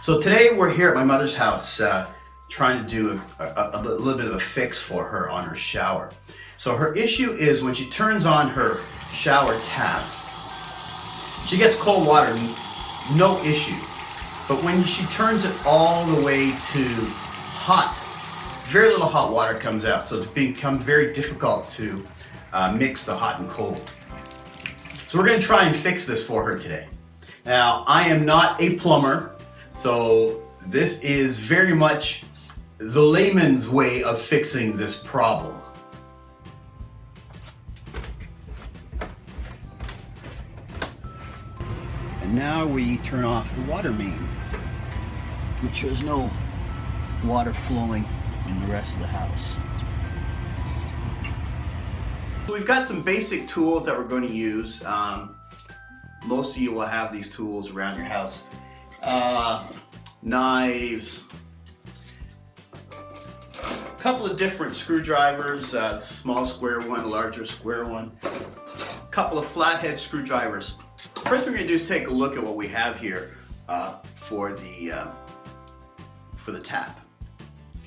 So today we're here at my mother's house trying to do a little bit of a fix for her on her shower. So her issue is when she turns on her shower tap, she gets cold water, no issue. But when she turns it all the way to hot, very little hot water comes out. So it's become very difficult to mix the hot and cold. So we're going to try and fix this for her today. Now, I am not a plumber. So this is very much the layman's way of fixing this problem. And now we turn off the water main, which there's no water flowing in the rest of the house. So we've got some basic tools that we're going to use. Most of you will have these tools around your house. Knives, a couple of different screwdrivers, small square one, larger square one, a couple of flathead screwdrivers. First thing we're going to do is take a look at what we have here for the tap.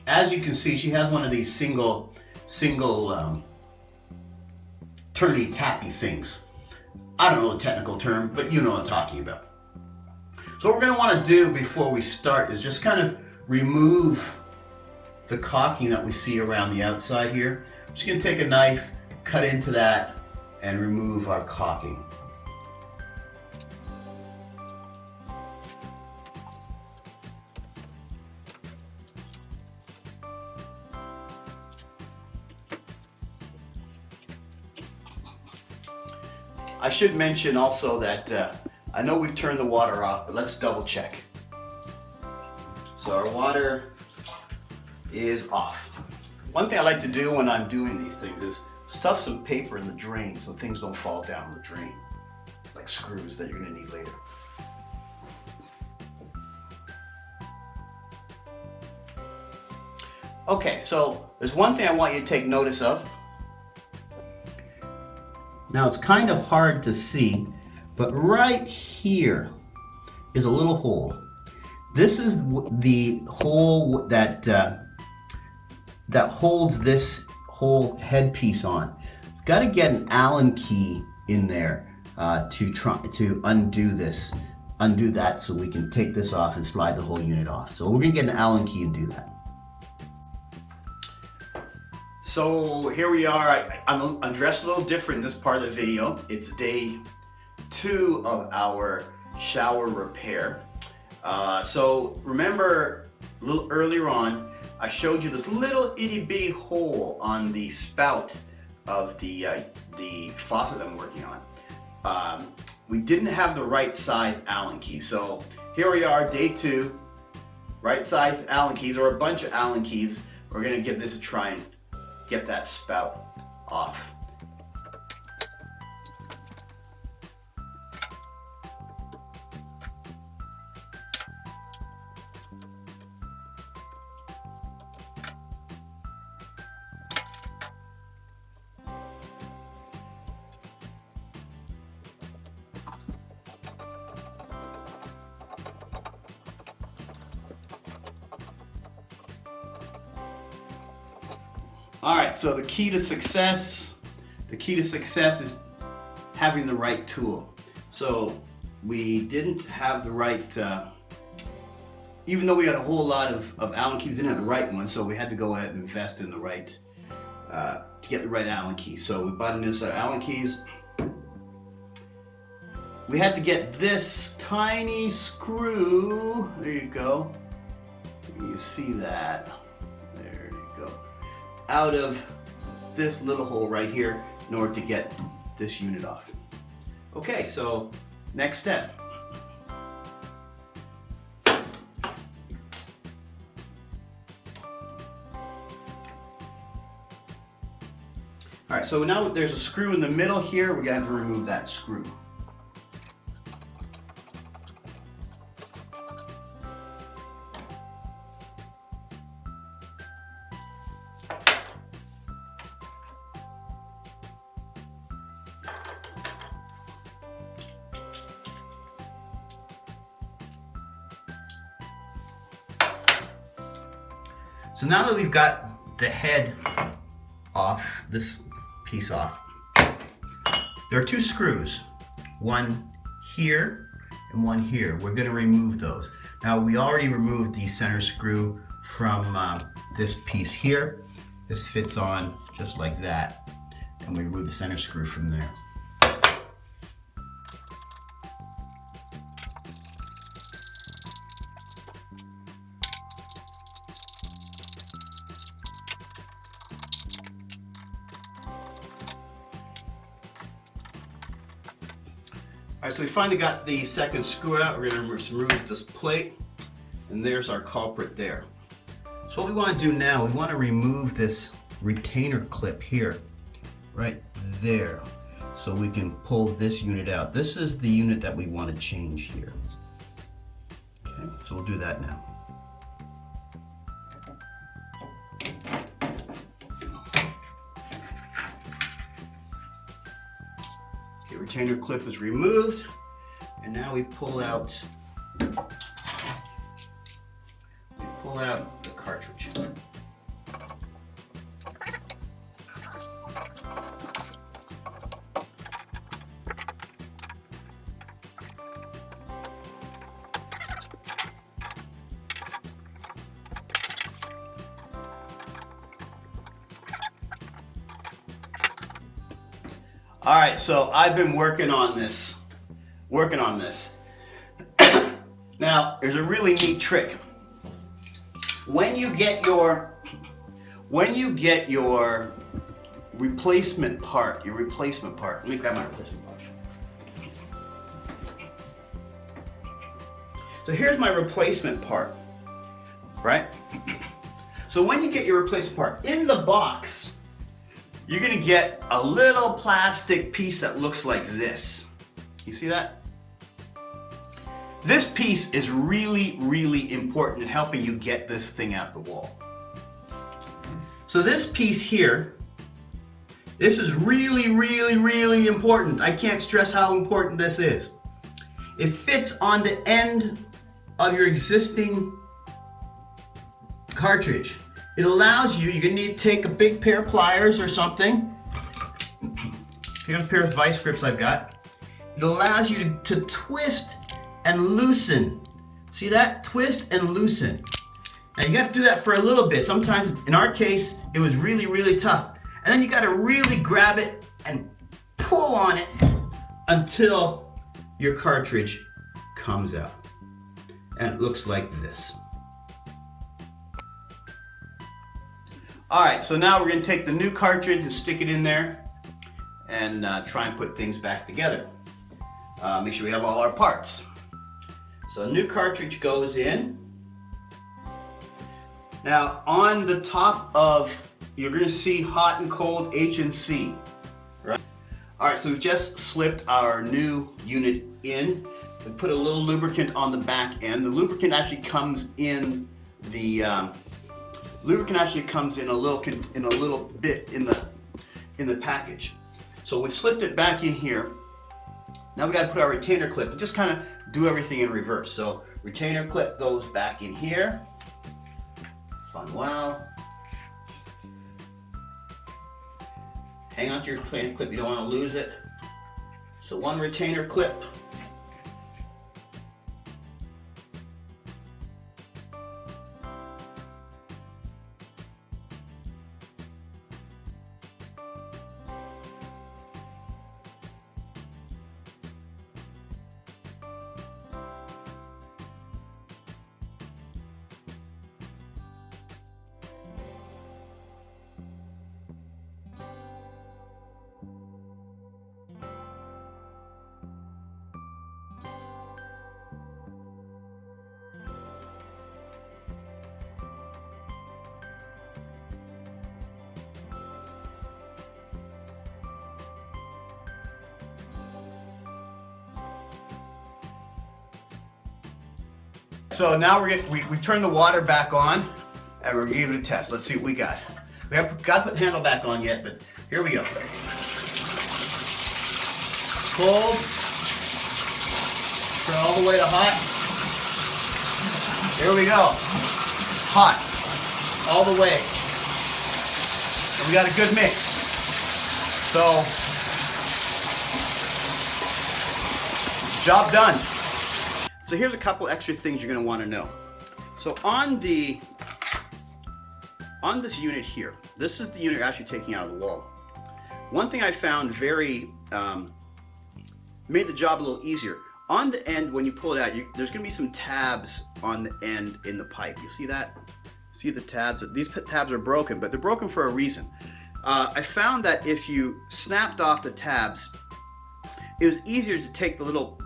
As you can see, she has one of these single turny tappy things. I don't know the technical term, but you know what I'm talking about. So what we're going to want to do before we start is just kind of remove the caulking that we see around the outside here. I'm just going to take a knife, cut into that, and remove our caulking. I should mention also that I know we've turned the water off, but let's double check. So our water is off. One thing I like to do when I'm doing these things is stuff some paper in the drain so things don't fall down the drain, like screws that you're going to need later. Okay, so there's one thing I want you to take notice of. Now it's kind of hard to see, but right here is a little hole. This is the hole that that holds this whole headpiece on. You've got to get an Allen key in there to undo that, so we can take this off and slide the whole unit off. So we're going to get an Allen key and do that. So here we are. I'm dressed a little different in this part of the video. It's day 2 of our shower repair. So remember a little earlier on, I showed you this little itty bitty hole on the spout of the faucet I'm working on. We didn't have the right size Allen key. So here we are, day 2, right size Allen keys, or a bunch of Allen keys. We're gonna give this a try and get that spout off. All right, so the key to success is having the right tool. So we didn't have the right, even though we had a whole lot of Allen keys, we didn't have the right one, so we had to go ahead and invest in the right, to get the right Allen key. So we bought a new set of Allen keys. We had to get this tiny screw, there you go, you see that, there you go, out of this little hole right here in order to get this unit off. Okay, so next step. All right, so now there's a screw in the middle here. We're gonna have to remove that screw. So now that we've got the head off, this piece off, there are two screws, one here and one here. We're going to remove those. Now we already removed the center screw from this piece here. This fits on just like that, and we remove the center screw from there. All right, so we finally got the second screw out. We're going to remove this plate, and there's our culprit there. So what we want to do now, we want to remove this retainer clip here, right there, so we can pull this unit out. This is the unit that we want to change here. Okay, so we'll do that now. Okay, retainer clip is removed, and now we pull out the cartridge. All right, so I've been working on this. Now, there's a really neat trick. When you get your replacement part, let me grab my replacement part. So here's my replacement part, right? So when you get your replacement part, in the box, you're gonna get a little plastic piece that looks like this. You see that? This piece is really, really important in helping you get this thing out the wall. So this piece here, this is really, really, really important. I can't stress how important this is. It fits on the end of your existing cartridge. It allows you, you're gonna need to take a big pair of pliers or something. Here's a pair of vice grips I've got. It allows you to twist and loosen. See that? Twist and loosen. Now you have to do that for a little bit. Sometimes, in our case, it was really, really tough. And then you gotta really grab it and pull on it until your cartridge comes out. And it looks like this. All right, so now we're gonna take the new cartridge and stick it in there and try and put things back together. Make sure we have all our parts. So a new cartridge goes in. Now on the top of, you're gonna see hot and cold H&C, right? All right, so we've just slipped our new unit in. We put a little lubricant on the back end. The lubricant actually comes in the a little bit in the package. So we've slipped it back in here. Now we got to put our retainer clip and just kind of do everything in reverse. So retainer clip goes back in here. Fun wow. Hang on to your retainer clip, you don't want to lose it. So one retainer clip. So now we turn the water back on and we're gonna give it a test. Let's see what we got. We haven't got to put the handle back on yet, but here we go. Cold. Turn all the way to hot. Here we go. Hot. all the way. And we got a good mix. So, job done. So here's a couple extra things you're going to want to know. So on this unit here, this is the unit you're actually taking out of the wall. One thing I found made the job a little easier. On the end, when you pull it out, there's going to be some tabs on the end in the pipe. You see that? See the tabs? These tabs are broken, but they're broken for a reason. I found that if you snapped off the tabs, it was easier to take the little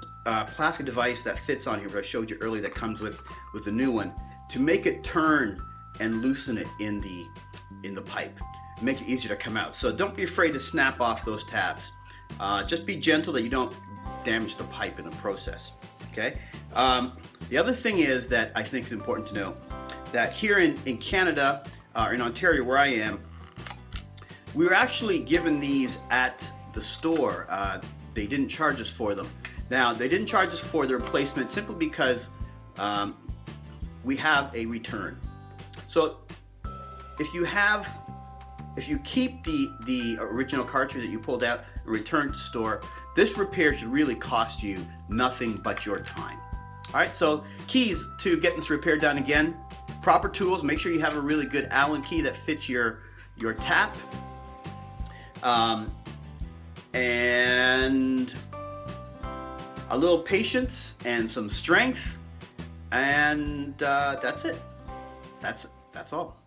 plastic device that fits on here, but I showed you earlier that comes with the new one, to make it turn and loosen it in the pipe, make it easier to come out. So don't be afraid to snap off those tabs. Just be gentle that you don't damage the pipe in the process. Okay. The other thing is that I think is important to know that here in Canada, or in Ontario where I am, we were actually given these at the store. They didn't charge us for them. Now, they didn't charge us for the replacement simply because we have a return. So if you keep the original cartridge that you pulled out and return to store, this repair should really cost you nothing but your time. All right, so keys to getting this repair done again: proper tools. Make sure you have a really good Allen key that fits your tap, and a little patience and some strength, and that's it. That's all.